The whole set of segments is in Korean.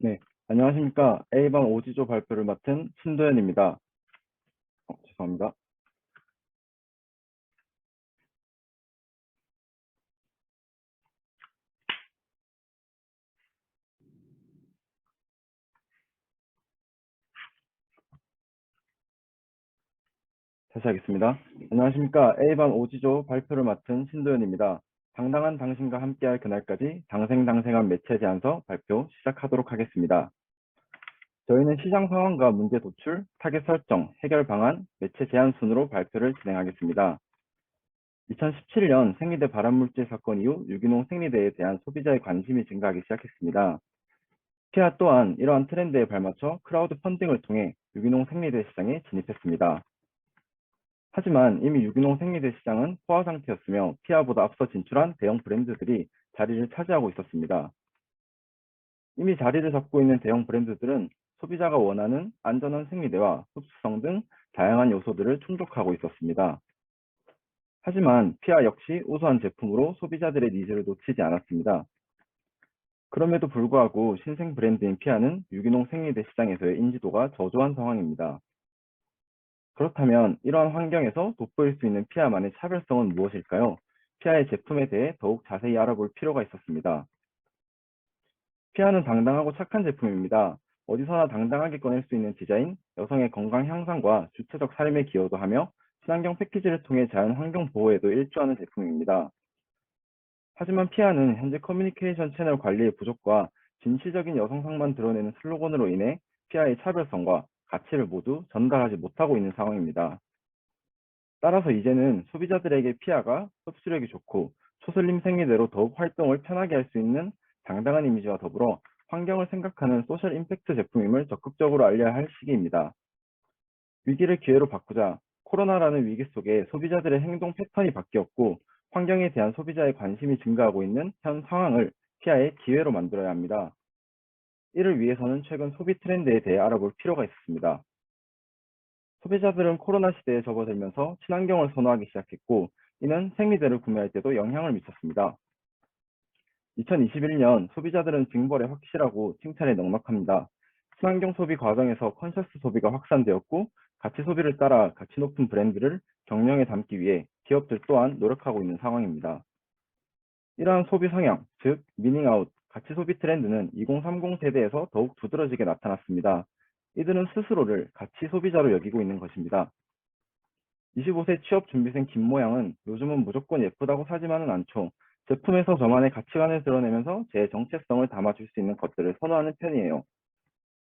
네, 안녕하십니까. A반 오지조 발표를 맡은 신도현입니다. 죄송합니다. 다시 하겠습니다. 안녕하십니까. A반 오지조 발표를 맡은 신도현입니다. 당당한 당신과 함께할 그날까지 당생당생한 매체 제안서 발표 시작하도록 하겠습니다. 저희는 시장 상황과 문제 도출, 타겟 설정, 해결 방안, 매체 제안 순으로 발표를 진행하겠습니다. 2017년 생리대 발암물질 사건 이후 유기농 생리대에 대한 소비자의 관심이 증가하기 시작했습니다. 피아 또한 이러한 트렌드에 발맞춰 크라우드 펀딩을 통해 유기농 생리대 시장에 진입했습니다. 하지만 이미 유기농 생리대 시장은 포화 상태였으며 피아보다 앞서 진출한 대형 브랜드들이 자리를 차지하고 있었습니다. 이미 자리를 잡고 있는 대형 브랜드들은 소비자가 원하는 안전한 생리대와 흡수성 등 다양한 요소들을 충족하고 있었습니다. 하지만 피아 역시 우수한 제품으로 소비자들의 니즈를 놓치지 않았습니다. 그럼에도 불구하고 신생 브랜드인 피아는 유기농 생리대 시장에서의 인지도가 저조한 상황입니다. 그렇다면 이러한 환경에서 돋보일 수 있는 피아만의 차별성은 무엇일까요? 피아의 제품에 대해 더욱 자세히 알아볼 필요가 있었습니다. 피아는 당당하고 착한 제품입니다. 어디서나 당당하게 꺼낼 수 있는 디자인, 여성의 건강 향상과 주체적 삶에 기여도 하며 친환경 패키지를 통해 자연 환경 보호에도 일조하는 제품입니다. 하지만 피아는 현재 커뮤니케이션 채널 관리의 부족과 진취적인 여성상만 드러내는 슬로건으로 인해 피아의 차별성과 가치를 모두 전달하지 못하고 있는 상황입니다. 따라서 이제는 소비자들에게 피아가 흡수력이 좋고 초슬림 생리대로 더욱 활동을 편하게 할 수 있는 당당한 이미지와 더불어 환경을 생각하는 소셜 임팩트 제품임을 적극적으로 알려야 할 시기입니다. 위기를 기회로 바꾸자. 코로나라는 위기 속에 소비자들의 행동 패턴이 바뀌었고 환경에 대한 소비자의 관심이 증가하고 있는 현 상황을 피아의 기회로 만들어야 합니다. 이를 위해서는 최근 소비 트렌드에 대해 알아볼 필요가 있습니다. 소비자들은 코로나 시대에 접어들면서 친환경을 선호하기 시작했고, 이는 생리대를 구매할 때도 영향을 미쳤습니다. 2021년 소비자들은 징벌에 확실하고 칭찬에 넉넉합니다. 친환경 소비 과정에서 컨셔스 소비가 확산되었고, 가치 소비를 따라 가치 높은 브랜드를 경영에 담기 위해 기업들 또한 노력하고 있는 상황입니다. 이러한 소비 성향, 즉 미닝아웃, 가치 소비 트렌드는 2030 세대에서 더욱 두드러지게 나타났습니다. 이들은 스스로를 가치 소비자로 여기고 있는 것입니다. 25세 취업 준비생 김모양은 요즘은 무조건 예쁘다고 사지만은 않죠. 제품에서 저만의 가치관을 드러내면서 제 정체성을 담아줄 수 있는 것들을 선호하는 편이에요.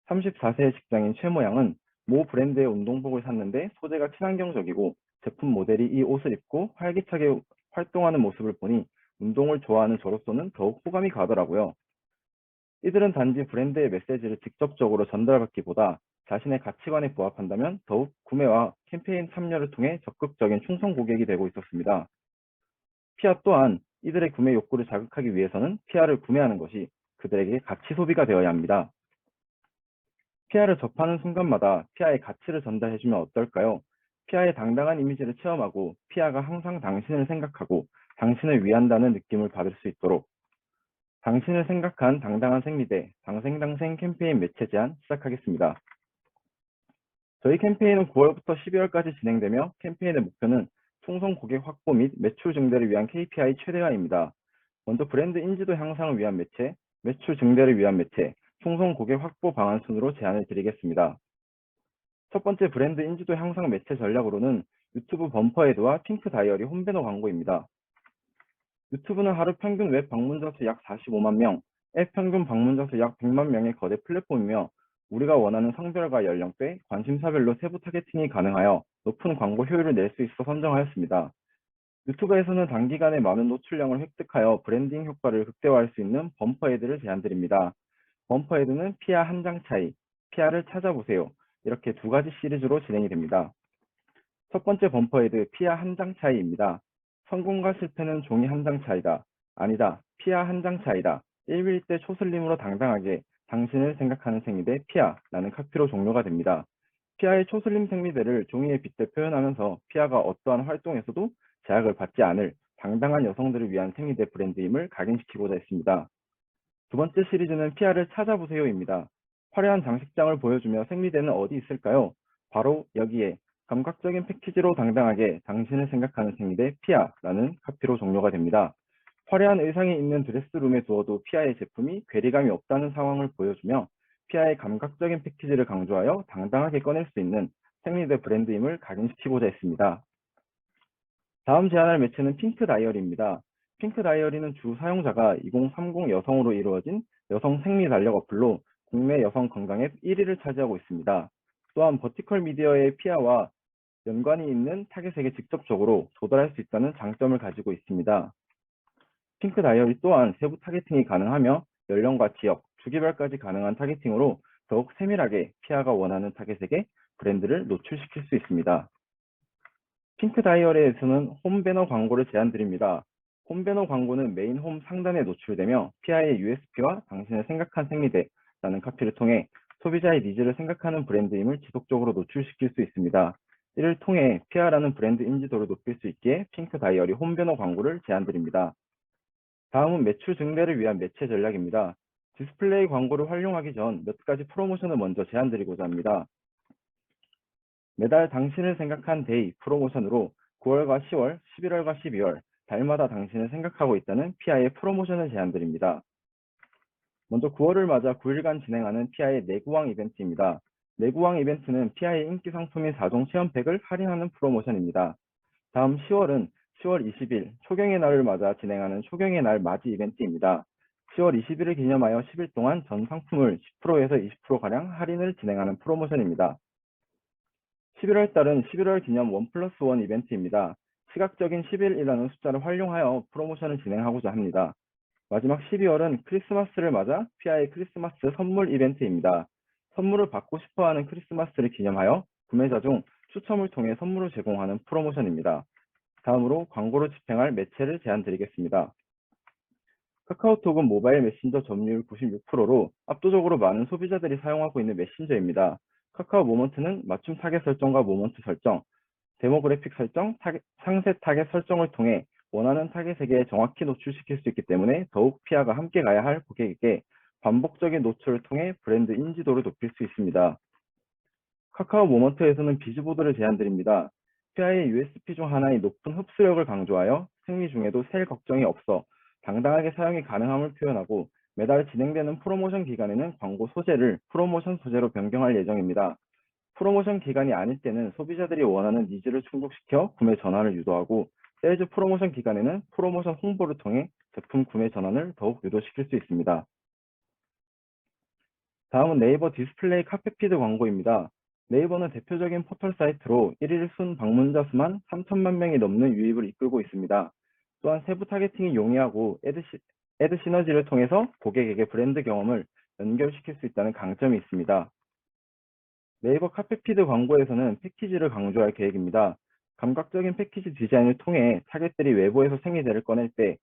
34세 직장인 최모양은 모 브랜드의 운동복을 샀는데 소재가 친환경적이고 제품 모델이 이 옷을 입고 활기차게 활동하는 모습을 보니 운동을 좋아하는 저로서는 더욱 호감이 가더라고요. 이들은 단지 브랜드의 메시지를 직접적으로 전달받기보다 자신의 가치관에 부합한다면 더욱 구매와 캠페인 참여를 통해 적극적인 충성 고객이 되고 있었습니다. 피아 또한 이들의 구매 욕구를 자극하기 위해서는 피아를 구매하는 것이 그들에게 가치 소비가 되어야 합니다. 피아를 접하는 순간마다 피아의 가치를 전달해주면 어떨까요? 피아의 당당한 이미지를 체험하고 피아가 항상 당신을 생각하고 당신을 위한다는 느낌을 받을 수 있도록 당신을 생각한 당당한 생리대 당생당생 캠페인 매체 제안 시작하겠습니다. 저희 캠페인은 9월부터 12월까지 진행되며 캠페인의 목표는 총선 고객 확보 및 매출 증대를 위한 KPI 최대화입니다. 먼저 브랜드 인지도 향상을 위한 매체, 매출 증대를 위한 매체, 총선 고객 확보 방안 순으로 제안을 드리겠습니다. 첫 번째 브랜드 인지도 향상 매체 전략으로는 유튜브 범퍼헤드와 핑크 다이어리 홈배너 광고입니다. 유튜브는 하루 평균 웹 방문자 수 약 45만 명, 앱 평균 방문자 수 약 100만 명의 거대 플랫폼이며 우리가 원하는 성별과 연령대, 관심사별로 세부 타겟팅이 가능하여 높은 광고 효율을 낼 수 있어 선정하였습니다. 유튜브에서는 단기간에 많은 노출량을 획득하여 브랜딩 효과를 극대화할 수 있는 범퍼헤드를 제안드립니다. 범퍼헤드는 피아 한 장 차이, 피아를 찾아보세요. 이렇게 두 가지 시리즈로 진행이 됩니다. 첫 번째 범퍼헤드 피아 한 장 차이입니다. 성공과 실패는 종이 한 장 차이다. 아니다. 피아 한 장 차이다. 1일1대 초슬림으로 당당하게 당신을 생각하는 생리대 피아라는 카피로 종료가 됩니다. 피아의 초슬림 생리대를 종이에 빗대 표현하면서 피아가 어떠한 활동에서도 제약을 받지 않을 당당한 여성들을 위한 생리대 브랜드임을 각인시키고자 했습니다. 두 번째 시리즈는 피아를 찾아보세요입니다. 화려한 장식장을 보여주며 생리대는 어디 있을까요? 바로 여기에 감각적인 패키지로 당당하게 당신을 생각하는 생리대 피아라는 카피로 종료가 됩니다. 화려한 의상이 있는 드레스룸에 두어도 피아의 제품이 괴리감이 없다는 상황을 보여주며 피아의 감각적인 패키지를 강조하여 당당하게 꺼낼 수 있는 생리대 브랜드임을 각인시키고자 했습니다. 다음 제안할 매체는 핑크 다이어리입니다. 핑크 다이어리는 주 사용자가 2030 여성으로 이루어진 여성 생리 달력 어플로 국내 여성 건강 앱 1위를 차지하고 있습니다. 또한 버티컬 미디어의 피아와 연관이 있는 타겟에게 직접적으로 조달할 수 있다는 장점을 가지고 있습니다. 핑크 다이어리 또한 세부 타겟팅이 가능하며 연령과 지역, 주기별까지 가능한 타겟팅으로 더욱 세밀하게 피아가 원하는 타겟에게 브랜드를 노출시킬 수 있습니다. 핑크 다이어리에서는 홈 배너 광고를 제안드립니다. 홈 배너 광고는 메인 홈 상단에 노출되며 피아의 USP와 당신을 생각한 생리대라는 카피를 통해 소비자의 니즈를 생각하는 브랜드임을 지속적으로 노출시킬 수 있습니다. 이를 통해 피아라는 브랜드 인지도를 높일 수 있기에 핑크 다이어리 홈 배너 광고를 제안드립니다. 다음은 매출 증대를 위한 매체 전략입니다. 디스플레이 광고를 활용하기 전 몇 가지 프로모션을 먼저 제안드리고자 합니다. 매달 당신을 생각한 데이 프로모션으로 9월과 10월, 11월과 12월 달마다 당신을 생각하고 있다는 피아의 프로모션을 제안드립니다. 먼저 9월을 맞아 9일간 진행하는 피아의 내구왕 이벤트입니다. 내구왕 이벤트는 피아의 인기 상품인 4종 체험팩을 할인하는 프로모션입니다. 다음 10월은 10월 20일 초경의 날을 맞아 진행하는 초경의 날 맞이 이벤트입니다. 10월 20일을 기념하여 10일 동안 전 상품을 10%에서 20%가량 할인을 진행하는 프로모션입니다. 11월 달은 11월 기념 1+1 이벤트입니다. 시각적인 10일이라는 숫자를 활용하여 프로모션을 진행하고자 합니다. 마지막 12월은 크리스마스를 맞아 피아의 크리스마스 선물 이벤트입니다. 선물을 받고 싶어하는 크리스마스를 기념하여 구매자 중 추첨을 통해 선물을 제공하는 프로모션입니다. 다음으로 광고를 집행할 매체를 제안드리겠습니다. 카카오톡은 모바일 메신저 점유율 96%로 압도적으로 많은 소비자들이 사용하고 있는 메신저입니다. 카카오 모먼트는 맞춤 타겟 설정과 모먼트 설정, 데모그래픽 설정, 상세 타겟 설정을 통해 원하는 타겟에게 정확히 노출시킬 수 있기 때문에 더욱 피아가 함께 가야 할 고객에게 반복적인 노출을 통해 브랜드 인지도를 높일 수 있습니다. 카카오 모먼트에서는 비즈보드를 제안드립니다. 피아의 USP 중 하나인 높은 흡수력을 강조하여 생리 중에도 셀 걱정이 없어 당당하게 사용이 가능함을 표현하고 매달 진행되는 프로모션 기간에는 광고 소재를 프로모션 소재로 변경할 예정입니다. 프로모션 기간이 아닐 때는 소비자들이 원하는 니즈를 충족시켜 구매 전환을 유도하고 세일즈 프로모션 기간에는 프로모션 홍보를 통해 제품 구매 전환을 더욱 유도시킬 수 있습니다. 다음은 네이버 디스플레이 카페피드 광고입니다. 네이버는 대표적인 포털 사이트로 1일 순 방문자 수만 3천만 명이 넘는 유입을 이끌고 있습니다. 또한 세부 타겟팅이 용이하고 애드 시너지를 통해서 고객에게 브랜드 경험을 연결시킬 수 있다는 강점이 있습니다. 네이버 카페피드 광고에서는 패키지를 강조할 계획입니다. 감각적인 패키지 디자인을 통해 타겟들이 외부에서 생리대를 꺼낼 때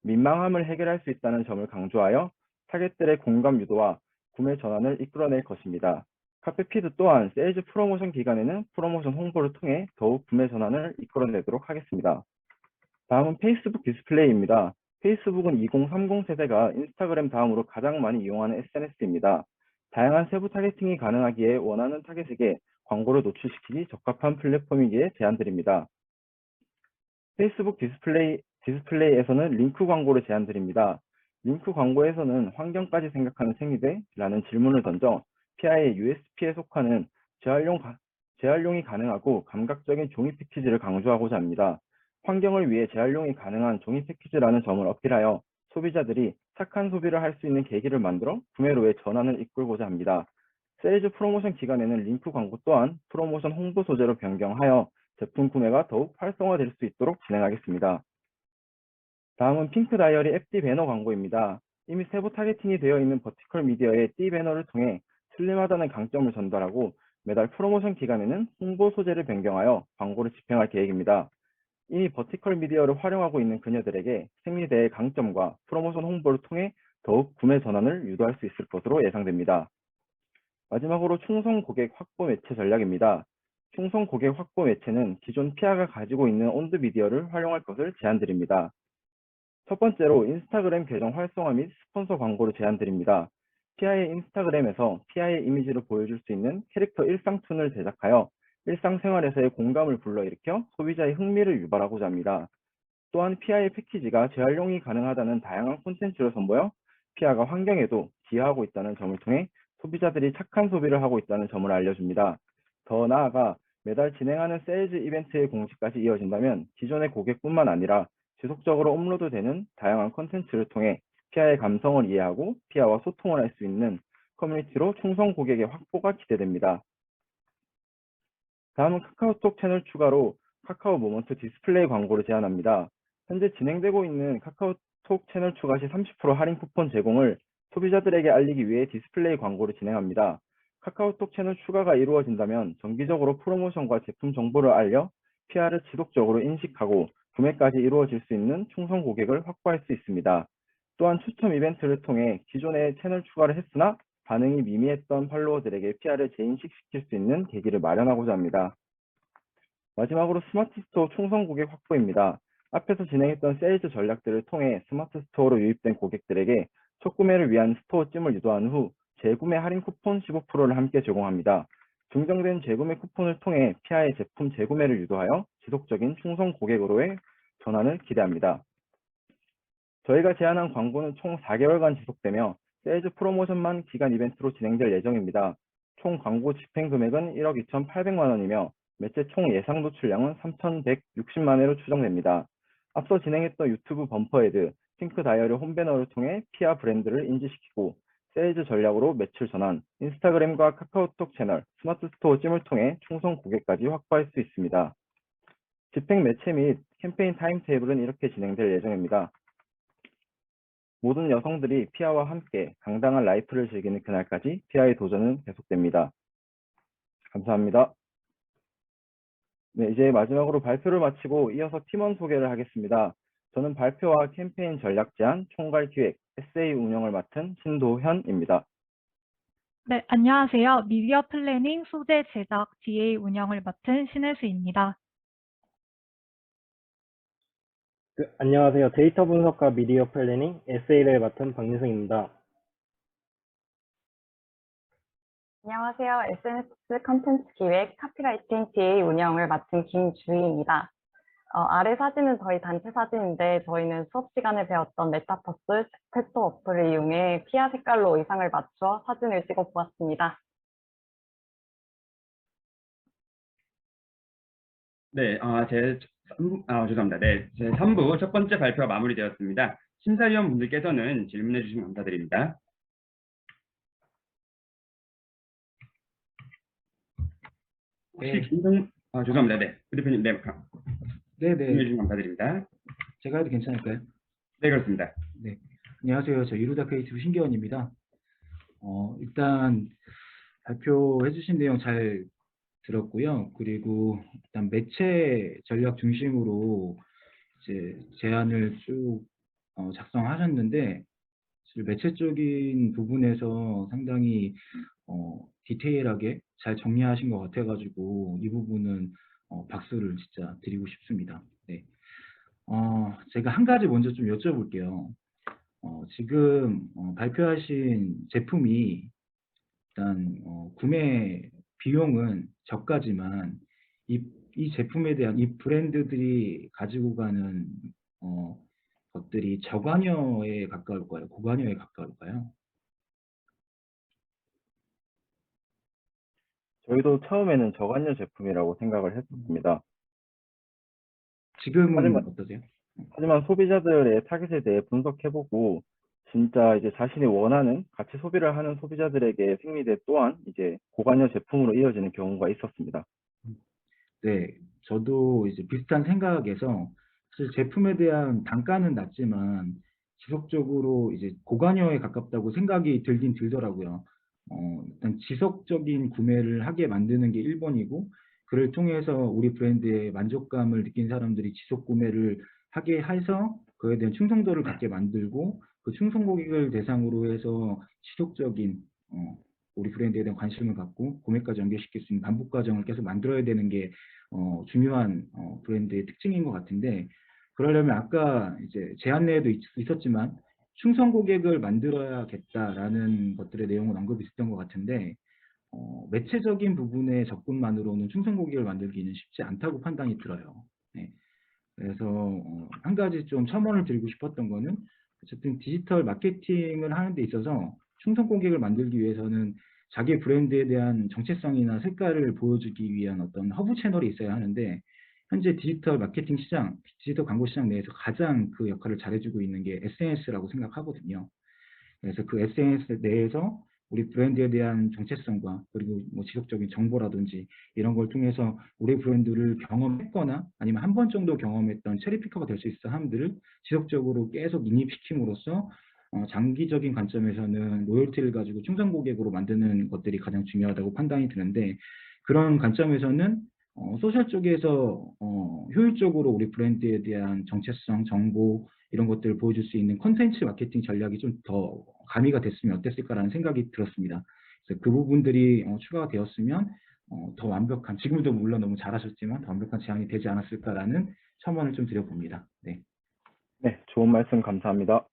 민망함을 해결할 수 있다는 점을 강조하여 타겟들의 공감 유도와 구매 전환을 이끌어낼 것입니다. 카페피드 또한 세일즈 프로모션 기간에는 프로모션 홍보를 통해 더욱 구매 전환을 이끌어내도록 하겠습니다. 다음은 페이스북 디스플레이입니다. 페이스북은 2030 세대가 인스타그램 다음으로 가장 많이 이용하는 SNS입니다. 다양한 세부 타겟팅이 가능하기에 원하는 타겟에게 광고를 노출시키기 적합한 플랫폼이기에 제안드립니다. 페이스북 디스플레이에서는 링크 광고를 제안드립니다. 링크 광고에서는 환경까지 생각하는 생리대라는 질문을 던져 피아의 USP에 속하는 재활용이 가능하고 감각적인 종이 패키지를 강조하고자 합니다. 환경을 위해 재활용이 가능한 종이 패키지라는 점을 어필하여 소비자들이 착한 소비를 할 수 있는 계기를 만들어 구매로의 전환을 이끌고자 합니다. 세일즈 프로모션 기간에는 링크 광고 또한 프로모션 홍보 소재로 변경하여 제품 구매가 더욱 활성화될 수 있도록 진행하겠습니다. 다음은 핑크 다이어리 앱 D 배너 광고입니다. 이미 세부 타겟팅이 되어 있는 버티컬 미디어의 D 배너를 통해 슬림하다는 강점을 전달하고 매달 프로모션 기간에는 홍보 소재를 변경하여 광고를 집행할 계획입니다. 이미 버티컬 미디어를 활용하고 있는 그녀들에게 생리대의 강점과 프로모션 홍보를 통해 더욱 구매 전환을 유도할 수 있을 것으로 예상됩니다. 마지막으로 충성 고객 확보 매체 전략입니다. 충성 고객 확보 매체는 기존 피아가 가지고 있는 온드 미디어를 활용할 것을 제안드립니다. 첫 번째로 인스타그램 계정 활성화 및 스폰서 광고를 제안드립니다. PI의 인스타그램에서 PI의 이미지를 보여줄 수 있는 캐릭터 일상툰을 제작하여 일상생활에서의 공감을 불러일으켜 소비자의 흥미를 유발하고자 합니다. 또한 PI의 패키지가 재활용이 가능하다는 다양한 콘텐츠를 선보여 PI가 환경에도 기여하고 있다는 점을 통해 소비자들이 착한 소비를 하고 있다는 점을 알려줍니다. 더 나아가 매달 진행하는 세일즈 이벤트의 공지까지 이어진다면 기존의 고객뿐만 아니라 지속적으로 업로드되는 다양한 콘텐츠를 통해 PI의 감성을 이해하고 PI와 소통을 할 수 있는 커뮤니티로 충성 고객의 확보가 기대됩니다. 다음은 카카오톡 채널 추가로 카카오 모먼트 디스플레이 광고를 제안합니다. 현재 진행되고 있는 카카오톡 채널 추가 시 30% 할인 쿠폰 제공을 소비자들에게 알리기 위해 디스플레이 광고를 진행합니다. 카카오톡 채널 추가가 이루어진다면 정기적으로 프로모션과 제품 정보를 알려 PR을 지속적으로 인식하고 구매까지 이루어질 수 있는 충성 고객을 확보할 수 있습니다. 또한 추첨 이벤트를 통해 기존에 채널 추가를 했으나 반응이 미미했던 팔로워들에게 PR을 재인식시킬 수 있는 계기를 마련하고자 합니다. 마지막으로 스마트 스토어 충성 고객 확보입니다. 앞에서 진행했던 세일즈 전략들을 통해 스마트 스토어로 유입된 고객들에게 첫 구매를 위한 스토어 찜을 유도한 후 재구매 할인 쿠폰 15%를 함께 제공합니다. 증정된 재구매 쿠폰을 통해 PI의 제품 재구매를 유도하여 지속적인 충성 고객으로의 전환을 기대합니다. 저희가 제안한 광고는 총 4개월간 지속되며 세일즈 프로모션만 기간 이벤트로 진행될 예정입니다. 총 광고 집행 금액은 1억 2,800만 원이며 매체 총 예상 노출량은 3,160만 회로 추정됩니다. 앞서 진행했던 유튜브 범퍼헤드, 핑크 다이어리 홈배너를 통해 피아 브랜드를 인지시키고 세일즈 전략으로 매출 전환, 인스타그램과 카카오톡 채널, 스마트 스토어 찜을 통해 충성 고객까지 확보할 수 있습니다. 집행 매체 및 캠페인 타임테이블은 이렇게 진행될 예정입니다. 모든 여성들이 피아와 함께 당당한 라이프를 즐기는 그날까지 피아의 도전은 계속됩니다. 감사합니다. 네, 이제 마지막으로 발표를 마치고 이어서 팀원 소개를 하겠습니다. 저는 발표와 캠페인 전략 제안, 총괄 기획, SA 운영을 맡은 신도현입니다. 네, 안녕하세요. 미디어 플래닝, 소재 제작, DA 운영을 맡은 신혜수입니다. 안녕하세요. 데이터 분석과 미디어 플래닝 SA를 맡은 박민승입니다. 안녕하세요. SNS 컨텐츠 기획, 카피라이팅, DA 운영을 맡은 김주희입니다. 아래 사진은 저희 단체 사진인데 저희는 수업 시간에 배웠던 메타버스 스태터 어플을 이용해 피아 색깔로 의상을 맞춰 사진을 찍어 보았습니다. 네, 죄송합니다. 네, 제 3부 첫 번째 발표가 마무리되었습니다. 심사위원분들께서는 질문해 주시면 감사드립니다. 혹시 죄송합니다. 네, 부대표님, 네, 질문해 주시면 감사드립니다. 제가 해도 괜찮을까요? 네, 그렇습니다. 네, 안녕하세요. 저 이루다 크리에이티브 신기원입니다. 일단 발표해 주신 내용 잘 들었고요. 그리고 일단 매체 전략 중심으로 이제 제안을 쭉 작성하셨는데 사실 매체 쪽인 부분에서 상당히 디테일하게 잘 정리하신 것 같아가지고 이 부분은 박수를 진짜 드리고 싶습니다. 네. 제가 한 가지 먼저 좀 여쭤볼게요. 지금 발표하신 제품이 일단 구매 비용은 저가지만 이 제품에 대한 이 브랜드들이 가지고 가는 것들이 저관여에 가까울까요? 고관여에 가까울까요? 저희도 처음에는 저관여 제품이라고 생각을 했었습니다. 지금은 어떠세요? 하지만 소비자들의 타겟에 대해 분석해보고 진짜 이제 자신이 원하는 같이 소비를 하는 소비자들에게 생리대 또한 이제 고관여 제품으로 이어지는 경우가 있었습니다. 네, 저도 이제 비슷한 생각에서 사실 제품에 대한 단가는 낮지만 지속적으로 이제 고관여에 가깝다고 생각이 들긴 들더라고요. 일단 지속적인 구매를 하게 만드는 게 1번이고 그를 통해서 우리 브랜드의 만족감을 느낀 사람들이 지속 구매를 하게 해서 그에 대한 충성도를 갖게 만들고 그 충성 고객을 대상으로 해서 지속적인 우리 브랜드에 대한 관심을 갖고 구매까지 연결시킬 수 있는 반복 과정을 계속 만들어야 되는 게 중요한 브랜드의 특징인 것 같은데 그러려면 아까 이제 제안 내에도 있었지만 충성 고객을 만들어야겠다라는 것들의 내용은 언급이 있었던 것 같은데 매체적인 부분의 접근만으로는 충성 고객을 만들기는 쉽지 않다고 판단이 들어요. 네. 그래서 한 가지 좀 첨언을 드리고 싶었던 거는 어쨌든 디지털 마케팅을 하는 데 있어서 충성 고객을 만들기 위해서는 자기 브랜드에 대한 정체성이나 색깔을 보여주기 위한 어떤 허브 채널이 있어야 하는데 현재 디지털 마케팅 시장, 디지털 광고 시장 내에서 가장 그 역할을 잘해주고 있는 게 SNS라고 생각하거든요. 그래서 그 SNS 내에서 우리 브랜드에 대한 정체성과 그리고 뭐 지속적인 정보라든지 이런 걸 통해서 우리 브랜드를 경험했거나 아니면 한 번 정도 경험했던 체리피커가 될 수 있어 함들을 지속적으로 계속 인입시킴으로써 장기적인 관점에서는 로열티를 가지고 충성 고객으로 만드는 것들이 가장 중요하다고 판단이 드는데 그런 관점에서는 소셜 쪽에서 효율적으로 우리 브랜드에 대한 정체성, 정보 이런 것들을 보여줄 수 있는 콘텐츠 마케팅 전략이 좀 더 가미가 됐으면 어땠을까라는 생각이 들었습니다. 그래서 그 부분들이 추가가 되었으면 더 완벽한, 지금도 물론 너무 잘하셨지만 더 완벽한 제안이 되지 않았을까라는 첨언을 좀 드려봅니다. 네. 네, 좋은 말씀 감사합니다.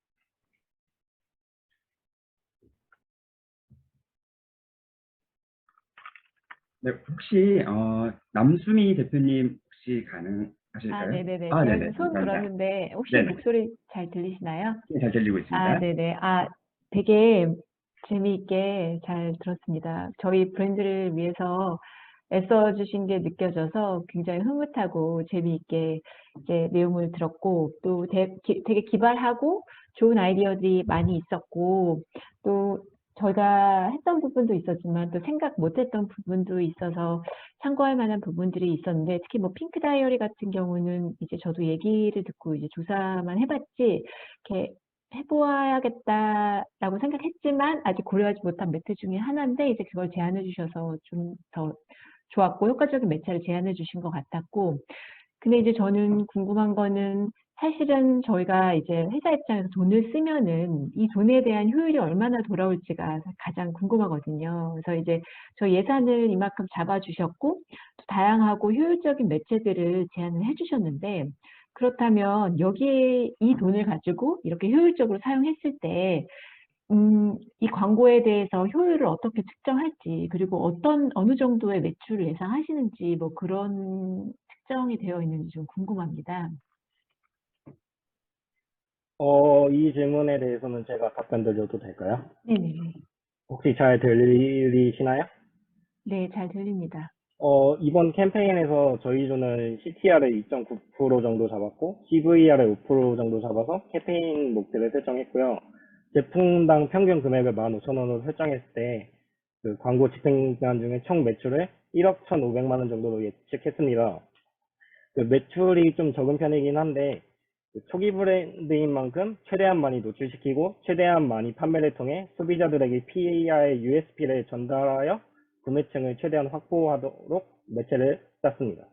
네, 혹시 남수미 대표님 혹시 가능하실까요? 네네네. 아, 제가 네네. 지금 처음 감사합니다. 들었는데 혹시 네네. 목소리 잘 들리시나요? 네, 잘 들리고 있습니다. 네네. 되게 재미있게 잘 들었습니다. 저희 브랜드를 위해서 애써주신 게 느껴져서 굉장히 흐뭇하고 재미있게 이제 내용을 들었고 또 되게 기발하고 좋은 아이디어들이 많이 있었고 또 저희가 했던 부분도 있었지만 또 생각 못했던 부분도 있어서 참고할 만한 부분들이 있었는데 특히 뭐 핑크 다이어리 같은 경우는 이제 저도 얘기를 듣고 이제 조사만 해봤지 이렇게 해보아야겠다라고 생각했지만 아직 고려하지 못한 매체 중에 하나인데 이제 그걸 제안해 주셔서 좀 더 좋았고 효과적인 매체를 제안해 주신 것 같았고 근데 이제 저는 궁금한 거는 사실은 저희가 이제 회사 입장에서 돈을 쓰면은 이 돈에 대한 효율이 얼마나 돌아올지가 가장 궁금하거든요. 그래서 이제 저 예산을 이만큼 잡아주셨고 또 다양하고 효율적인 매체들을 제안을 해주셨는데 그렇다면 여기에 이 돈을 가지고 이렇게 효율적으로 사용했을 때 이 광고에 대해서 효율을 어떻게 측정할지, 그리고 어느 정도의 매출을 예상하시는지, 뭐 그런 측정이 되어 있는지 좀 궁금합니다. 이 질문에 대해서는 제가 답변 드려도 될까요? 네네. 혹시 잘 들리시나요? 네, 잘 들립니다. 이번 캠페인에서 저희주는 CTR을 2.9% 정도 잡았고, CVR을 5% 정도 잡아서 캠페인 목표를 설정했고요. 제품당 평균 금액을 15,000원으로 설정했을 때, 그 광고 집행 기간 중에 총 매출을 1억 1,500만 원 정도로 예측했습니다. 그 매출이 좀 적은 편이긴 한데, 그 초기 브랜드인 만큼 최대한 많이 노출시키고, 최대한 많이 판매를 통해 소비자들에게 PAR의 USP를 전달하여 구매층을 최대한 확보하도록 매체를 짰습니다.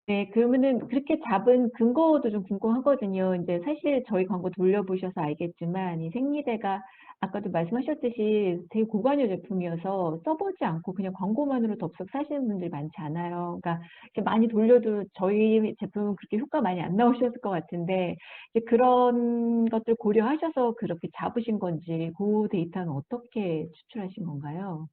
네, 그러면은 그렇게 잡은 근거도 좀 궁금하거든요. 이제 사실 저희 광고 돌려보셔서 알겠지만 이 생리대가 아까도 말씀하셨듯이 되게 고관여 제품이어서 써보지 않고 그냥 광고만으로 덥석 사시는 분들이 많지 않아요. 그러니까 이렇게 많이 돌려도 저희 제품은 그렇게 효과 많이 안 나오셨을 것 같은데 이제 그런 것들 고려하셔서 그렇게 잡으신 건지 그 데이터는 어떻게 추출하신 건가요?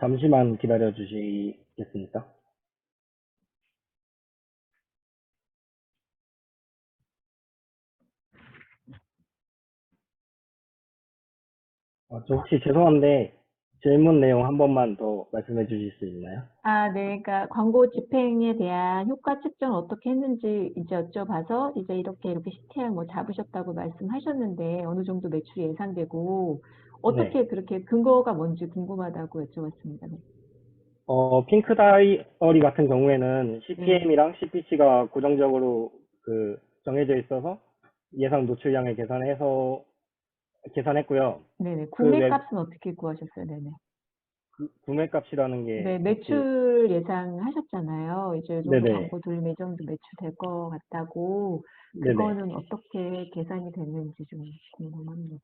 잠시만 기다려 주시겠습니까? 저 혹시 죄송한데 질문 내용 한 번만 더 말씀해 주실 수 있나요? 네. 그러니까 광고 집행에 대한 효과 측정 어떻게 했는지 이제 여쭤봐서 이제 이렇게 CTR 뭐 잡으셨다고 말씀하셨는데 어느 정도 매출이 예상되고 어떻게 그렇게 근거가 뭔지 궁금하다고 여쭤봤습니다. 네. 핑크 다이어리 같은 경우에는 CPM이랑 CPC가 고정적으로 그 정해져 있어서 예상 노출량을 계산했고요. 네네. 그 웹- 구매값은 어떻게 구하셨어요? 네네. 구매값이라는 게 네, 혹시- 매출 예상하셨잖아요. 이제 이 정도 네네. 광고 돌리면 이 정도 매출 될 것 같다고 네네. 그거는 어떻게 계산이 됐는지 좀 궁금합니다.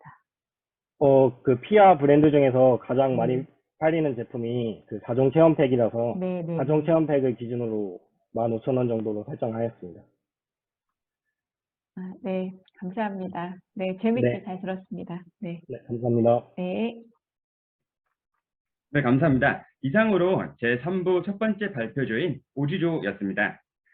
그 피아 브랜드 중에서 가장 많이 네. 팔리는 제품이 그 4종 체험팩이라서 네, 네. 4종 체험팩을 기준으로 15,000원 정도로 설정하였습니다. 아, 네, 감사합니다. 네, 재밌게 네. 잘 들었습니다. 네, 네, 감사합니다. 네. 네, 감사합니다. 이상으로 제3부 첫 번째 발표조인 오지조였습니다.